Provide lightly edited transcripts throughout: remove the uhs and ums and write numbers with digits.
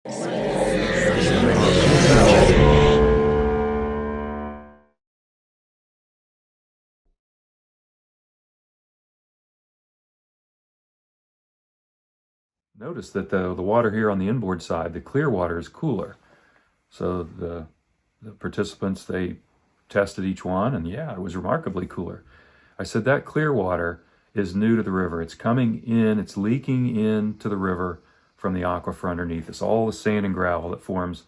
Notice that the water here on the inboard side, the clear water is cooler. So the participants, they tested each one, and yeah, it was remarkably cooler. I said that clear water is new to the river. It's coming in, it's leaking into the river from the aquifer underneath. It's all the sand and gravel that forms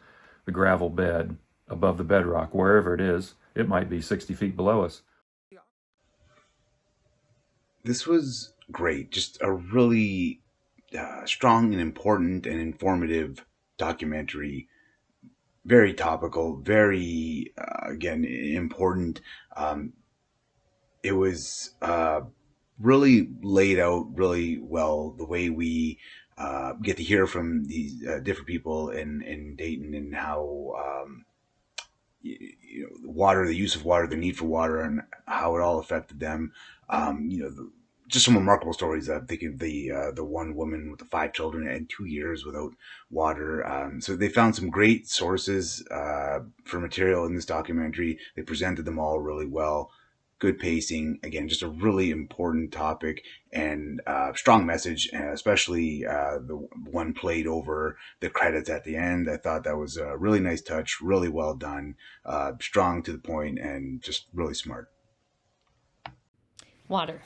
the gravel bed above the bedrock, wherever it is. It might be 60 feet below us. This was great. Just a really strong and important and informative documentary. Very topical, very, again, important. Um, it was really laid out really well the way we get to hear from these different people in Dayton and how water, the use of water, the need for water, and how it all affected them. Just some remarkable stories. I'm thinking of the one woman with the 5 children and 2 years without water. So they found some great sources for material in this documentary. They presented them all really well. Good pacing. Again, just a really important topic and strong message, and especially the one played over the credits at the end. I thought that was a really nice touch, really well done, strong to the point, and just really smart. Water.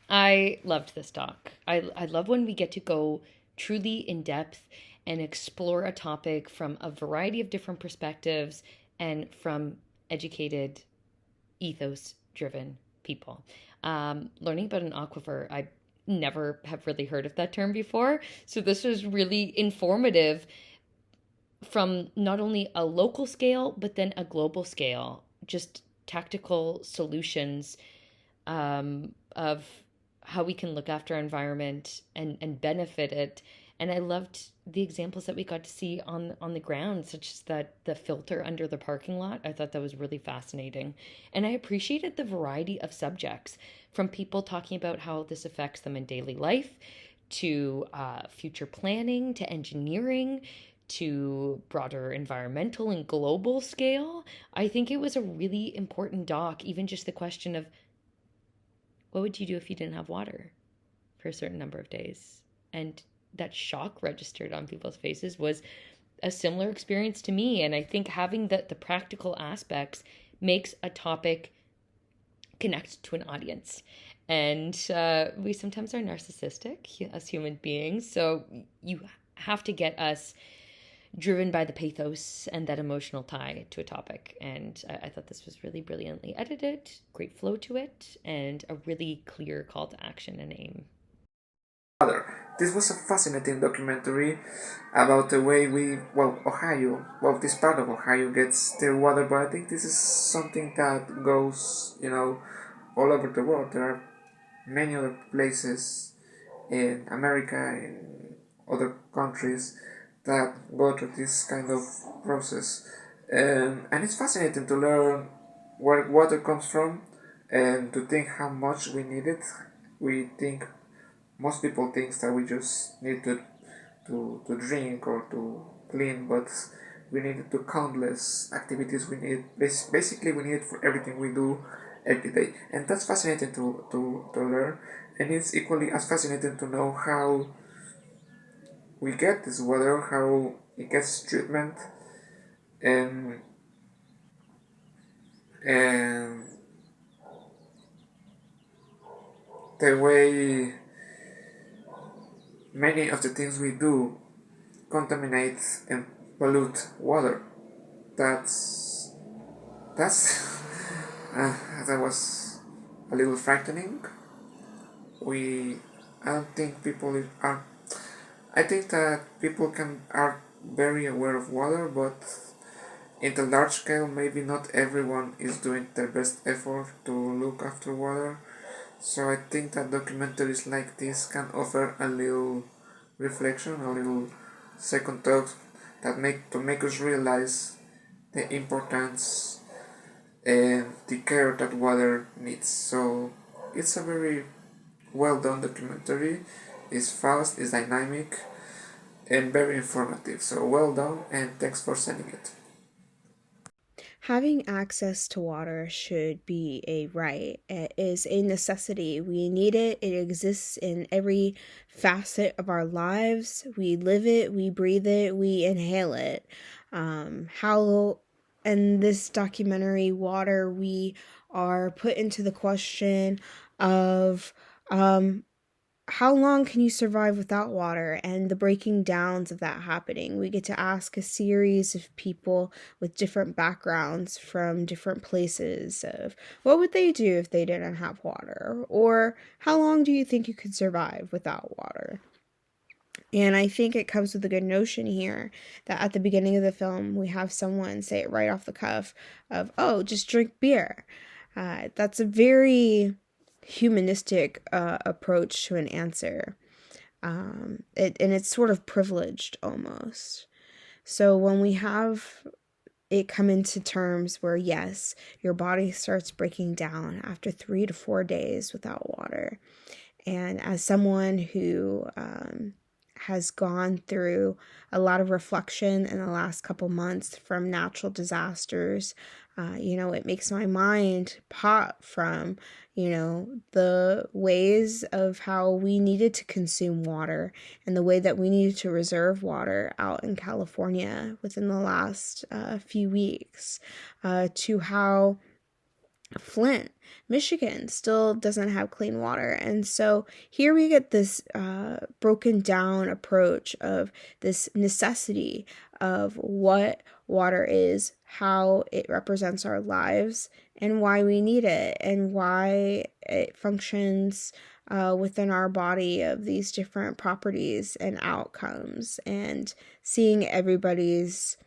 I loved this doc. I love when we get to go truly in depth and explore a topic from a variety of different perspectives and from educated, ethos driven people. Learning about an aquifer, I never have really heard of that term before. So this was really informative from not only a local scale, but then a global scale, just tactical solutions of how we can look after our environment and benefit it. And I loved the examples that we got to see on the ground, such as that the filter under the parking lot. I thought that was really fascinating. And I appreciated the variety of subjects, from people talking about how this affects them in daily life, to future planning, to engineering, to broader environmental and global scale. I think it was a really important doc, even just the question of what would you do if you didn't have water for a certain number of days? And that shock registered on people's faces was a similar experience to me. And I think having the practical aspects makes a topic connect to an audience. And we sometimes are narcissistic as human beings. So you have to get us driven by the pathos and that emotional tie to a topic. And I thought this was really brilliantly edited, great flow to it, and a really clear call to action and aim. This was a fascinating documentary about the way Ohio, this part of Ohio gets their water, but I think this is something that goes, all over the world. There are many other places in America, in other countries that go through this kind of process. And it's fascinating to learn where water comes from and to think how much we need it. We think most people think that we just need to drink or to clean, but we need it to countless activities. We need basically we need it for everything we do every day, and that's fascinating to learn. And it's equally as fascinating to know how we get this water, how it gets treatment, and and the way many of the things we do contaminate and pollute water. That's that's that was a little frightening. We I don't think people are. I think that people can are very aware of water, but in the large scale, maybe not everyone is doing their best effort to look after water. So I think that documentaries like this can offer a little reflection, a little second thought that make us realize the importance and the care that water needs. So it's a very well done documentary. It's fast, it's dynamic, and very informative. So well done, and thanks for sending it. Having access to water should be a right. It is a necessity. We need it. It exists in every facet of our lives. We live it, we breathe it, we inhale it. How in this documentary, Water, we are put into the question of how long can you survive without water, and the breaking downs of that happening. We get to ask a series of people with different backgrounds from different places of what would they do if they didn't have water, or how long do you think you could survive without water. And I think it comes with a good notion here that at the beginning of the film, we have someone say it right off the cuff of, oh, just drink beer. That's a very humanistic approach to an answer. And it's sort of privileged almost. So when we have it come into terms where, yes, your body starts breaking down after 3 to 4 days without water. And as someone who has gone through a lot of reflection in the last couple months from natural disasters, it makes my mind pop from, the ways of how we needed to consume water and the way that we needed to reserve water out in California within the last few weeks, to how Flint, Michigan still doesn't have clean water. And so here we get this broken down approach of this necessity of what water is, how it represents our lives, and why we need it, and why it functions within our body of these different properties and outcomes, and seeing everybody's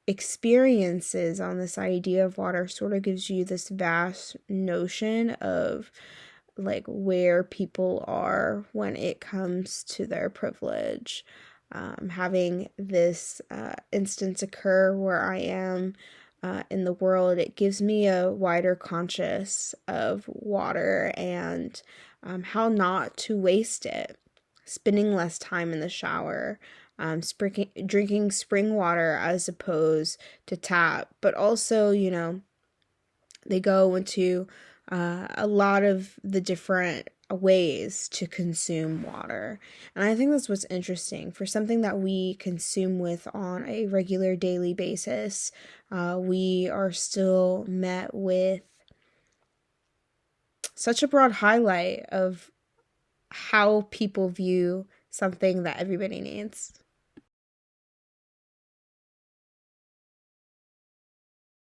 experiences on this idea of water sort of gives you this vast notion of like where people are when it comes to their privilege. Having this instance occur where I am in the world, it gives me a wider conscious of water and how not to waste it. Spending less time in the shower, drinking spring water as opposed to tap. But also, they go into a lot of the different ways to consume water. And I think that's what's interesting. For something that we consume with on a regular daily basis, we are still met with such a broad highlight of how people view something that everybody needs.